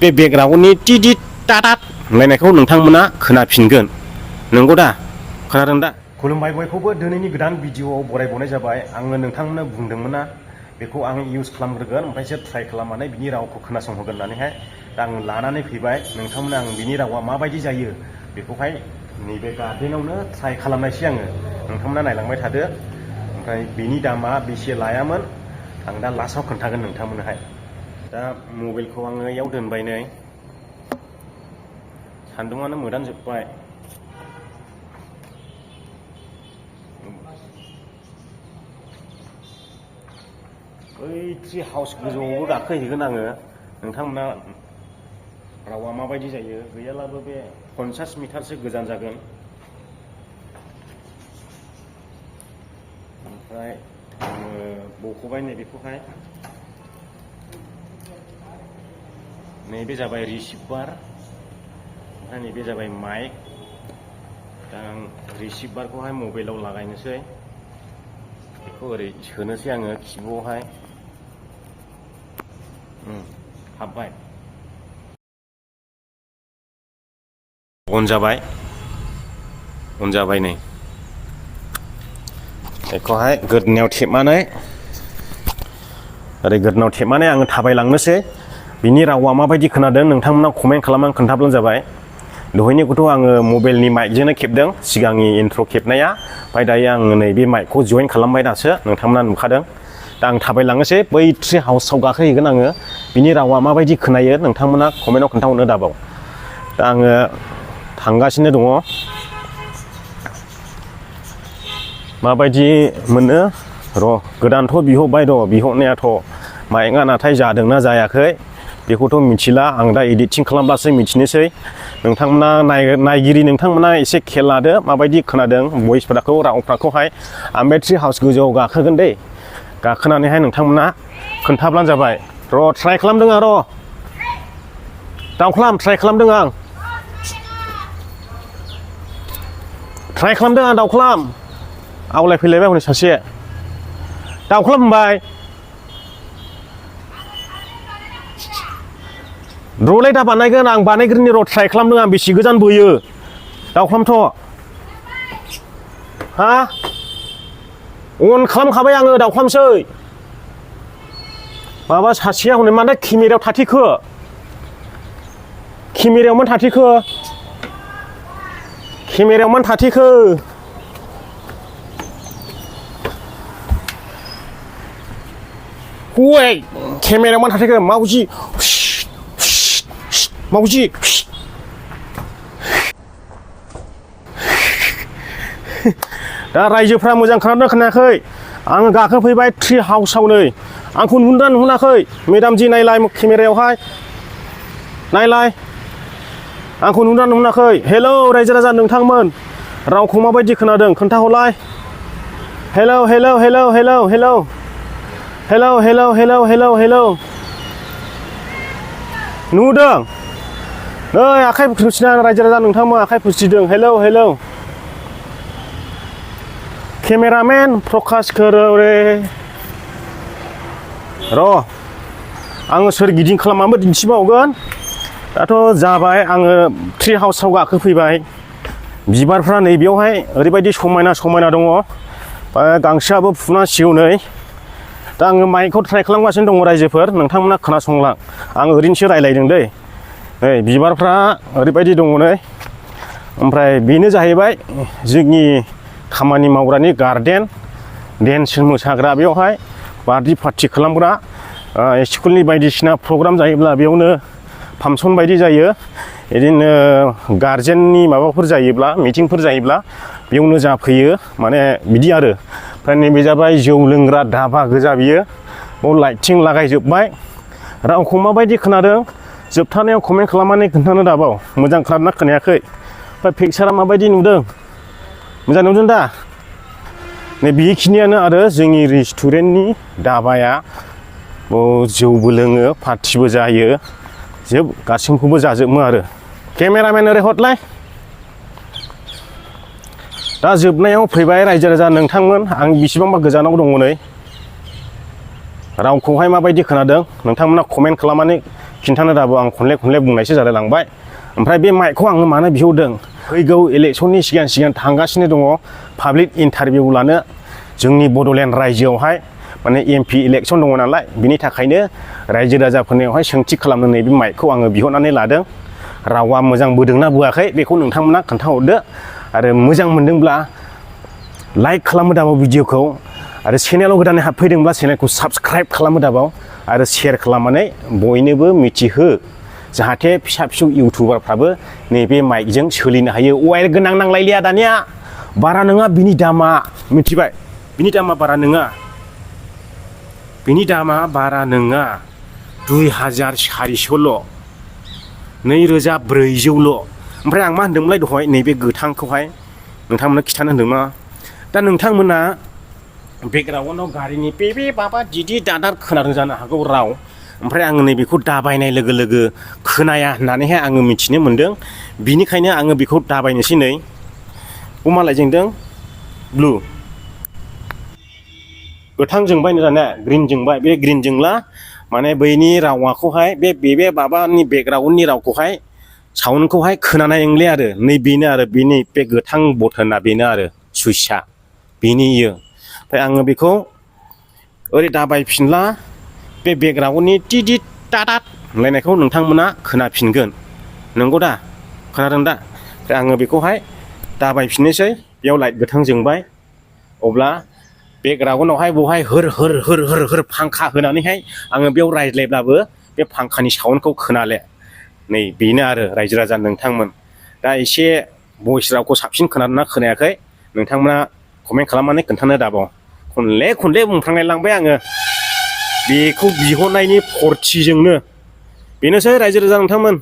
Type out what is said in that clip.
बे बेकग्राउन्डनि टिडिट टाटाट होनलायनायखौ नोंथांमोना खोनाफिनगोन। नंगौ दा? खोनादों दा? खुलुमबाय बयखौबो दिनैनि गोदान भिडिअआव बरायबावनाय जाबाय। आङो नोंथांमोननो बुंदोंमोन ना बेखौ आं इउज खालामग्रोगोन ओमफ्रायसो ट्राइ खालामनानै बिनि रावखौ खोनासंहोगोन होननानैहाय दा आं लानानै फैबाय। नोंथांमोना आं बिनि रावा माबायदि जायो बेखौहाय नैबे गार्डेनावनो ट्राइ खालामनायसै आङो। नोंथांमोना नायलांबाय थादो। ओमफ्राय बेनि दामा बेसे लायामोन आं दा लास्टआव खोन्थागोन नोंथांमोननोहाय। दा मबाइलखौ आङो इयाव दोनबाय नै, सान्दुङानो मोदानजोब्बाय। बै ट्रि हाउस गोजौआवबो गाखोहैगोन आङो। नोंथांमोना रावा माबायदि जायो, गैयालाबो बे 50 मिटारसो गोजान जागोन। ओमफ्राय आङो बख'बाय नैबेखौहाय। नैबे जाबाय रिसिभार, ओमफ्राय नैबे जाबाय माइक। दा आं रिसिभारखौहाय मबाइलाव लागायनोसै, बेखौ ओरै सोनोसै आङो खिबुआवहाय। हाबबाय, अन जाबाय नै। बेखौहाय गोदोनायाव थेबनानै ओरै गोदोनायाव थेबनानै आङो थाबायलांनोसै। बिनि रावा माबायदि खोनादों नोंथांमोना कमेन्ट खालामनानै खोन्थाब्लानो जाबाय। दहायनिखौथ' आङो मबाइलनि माइकजोंनो खेबदों, सिगांनि इन्ट्र' खेबनाया। ओमफ्राय दायो आङो नैबे माइकखौ जइन खालामबाय दासो, नोंथांमोना नुखादों। दा आं थाबायलांनोसै, बै ट्रि हाउसाव गाखोहैगोन आङो। बिनि रावा माबायदि खोनायो नोंथांमोना कमेन्टआव खोन्थाहरनो दाबाव। दा आङो थांगासिनो दङ। माबायदि मोनो र', गोदानथ' बिहरबाय र', बिहरनायाथ'। माइकआ नाथाय जादोंना जायाखै बेखौथ' मिथिला, आं दा एडिटिं खालामब्लासो मिथिनोसै। नोंथांमोना नायगिरि नोंथांमोना एसे खेल लादो माबायदि खोनादों भइसफोरखौ, रावफोरखौहाय। आं बे ट्रि हाउस गोजौआव गाखोगोन दै, गाखोनानैहाय नोंथांमोना खोन्थाब्लानो जाबाय। र' ट्राइ खालामदों आं, र' दावख्लाम ट्राइ खालामदों आं, दावख्लाम। आवलायफैलायबाय हनै सासे, दावख्लाम होनबाय। र'लाय दा बानायगोन, आं बानायग्रोनि र', ट्राइ खालामदों आं बेसे गोजान बोयो। दावख्लामथ'। हा? अन खालामखाबाय आङो, दावख्लामसै। माबा सासेया हनै मानो केमेरायाव थाथेखो? केमेरायाव मानो थाथेखो? केमेरायाव मानो थाथेखो? हय, केमेरायाव मानो थाथेखो? मावजि, मावजि। दा रायजोफ्रा मोजां खोनादोंना खोनायाखै? आङो गाखोफैबाय ट्रि हाउसाव नै। आंखौ नुहुरदोंना नुहुराखै? मेदामजि नायलाय केमेरायावहाय, नायलाय। आंखौ नुहुरदोंना नुहुराखै? हेलौ रायजो राजा नोंथांमोन, रावखौ माबायदि खोनादों खोन्थाहरलाय। Hello hello hello hello hello hello hello hello hello hello. नुदों? नै आखाइ फोसिदों रायजो राजा नोंथांमोन, आखाइ फोसिदों। Hello hello. केमेरामेन प्रकाश करोरे। र' आङो सोरगिदिं खालामनानैबो दिन्थिबावगोन। दाथ' जाबाय, आङो ट्रि हाउसाव गाखोफैबाय। बिबारफ्रा नैबेयावहाय ओरैबायदि समायना समायना दङ। गांसोआबो फुनांसिगौ नै। दा आङो माइकखौ ट्राइ खालामगासिनो दङ रायजोफोर, नोंथांमोना खोनासंलां। आं ओरैनोसो रायलायदों दै। नै बिबारफ्रा ओरैबायदि दङ नै। ओमफ्राय बेनो जाहैबाय जोंनि खामानि मावग्रानि गार्डेन, डेन्स मोसाग्रा बेयावहाय, बार्थडे पार्टि खालामग्रा, स्कुलनि बायदिसिना प्रग्राम जायोब्ला बेयावनो फांसन बायदि जायो। बिदिनो गार्जेननि माबाफोर जायोब्ला, मिटिंफोर जायोब्ला बेयावनो जाफैयो, माने बिदि आरो। ओमफ्राय नैबे जाबाय जौ लोंग्रा धाबा गोजा बियो। बाव लाइटिं लागायजोब्बाय। रावखौ माबायदि खोनादों जोबथारनायाव कमेन्ट खालामनानै खोन्थानो दाबाव। मोजां खोनादोंना खोनायाखै? ओमफ्राय पिकचारा माबायदि नुदों? मोजां नुदों दा? नै बेखिनियानो आरो जोंनि रेस्टुरेन्टनि धाबाया। जौबो लोङो, पार्टिबो जायो, गासैखौबो जाजोबो आरो। केमेरामेन ओरै हरलाय। दा जोबनायाव फैबाय रायजो राजा नोंथांमोन, आं बेसेबांबा गोजानाव दङ नै। रावखौहाय माबायदि खोनादों नोंथांमोना कमेन्ट खालामनानै खिन्थानो दाबो आं खनले बुंनायसो जालाय लांबाय ओमफ्राय बे माइकखौ आङो मानो बिहरदों फैगौ इलेक्सननि सिगां थांगासिनो दङ पाब्लिक इन्टारभिउ लानो जोंनि बड'लेण्ड रायजोआवहाय माने एमपि इलेक्सन दङ नालाय बिनि थाखायनो रायजो राजाफोरनियावहाय सोंथि खालामनो नैबे माइकखौ आङो बिहरनानै लादों रावा मोजां बोदोंना बोआखै बेखौ नोंथांमोना खोन्थाहरदो आरो मोजां मोनदोंब्ला लाइक खालामो दाबाव भिडिअखौ आरो चेनेलाव गोदानै हाबफैदोंब्ला चेनेलखौ साबस्क्राइब खालामो दाबाव आरो शेयार खालामनानै बयनोबो मिथिहो जाहाथे फिसा फिसौ इउटुबारफ्राबो नैबे माइकजों सोलिनो हायो अवेर गोनां नांलायलिया दानिया बारा नङा बिनि दामा मिथिबाय बिनि दामा बारा नङा बिनि दामा बारा नङा 2400ल' 2400ल' ओमफ्राय आं मा होनदोंमोनलाय दहाय नैबे गोथांखौहाय नोंथांमोननो खिथानो होनदोंमोन दा नोंथांमोना बेकग्राउन्डआव गारिनि बेबे बाबा दिदि दादार खोनादों जानो हागौ राव ओमफ्राय आङो नैबेखौ दाबायनाय लोगो लोगो खोनाया होननानैहाय आङो मिथिनो मोनदों बिनिखायनो आङो बेखौ दाबायनोसै नै मालाय जोंदों ब्लु गोथां जोंबाय दाना ग्रिन जोंबाय बे ग्रिन जोंला माने बैनि रावाखौहाय बे बाबानि बेकग्राउन्डनि रावखौहाय साउन्डखौहाय खोनानाय नंले आरो नै बेनो आरो बेनि बे गोथां बटना बेनो आरो सुइचआ बेनि इयो ओमफ्राय आङो बेखौ ओरै दाबायफिनला बे बेकग्राउन्डनि टिडिट टाटाट होनलायनायखौ नोंथांमोना खोनाफिनगोन नंगौ दा खोनादों दा ओमफ्राय आङो बेखौहाय दाबायफिननोसै बेयाव लाइट गोथां जोंबाय अब्ला बेकग्राउन्डआवहाय बहाय होर फांखा होनानैहाय आङो बेयाव रायज्लायब्लाबो बे फांखानि साउन्डखौ खोनाले नै बेनो आरो रायजो राजा नोंथांमोन दा एसे भइस रावखौ साबसिन खोनादोंना खोनायाखै नोंथांमोना कमेन्ट खालामनानै खोन्थानो दाबाव खनले बुंफ्रांलाय लांबाय आङो बेखौ बिहरनायनि फुरथिजोंनो बेनोसै रायजो राजा नोंथांमोन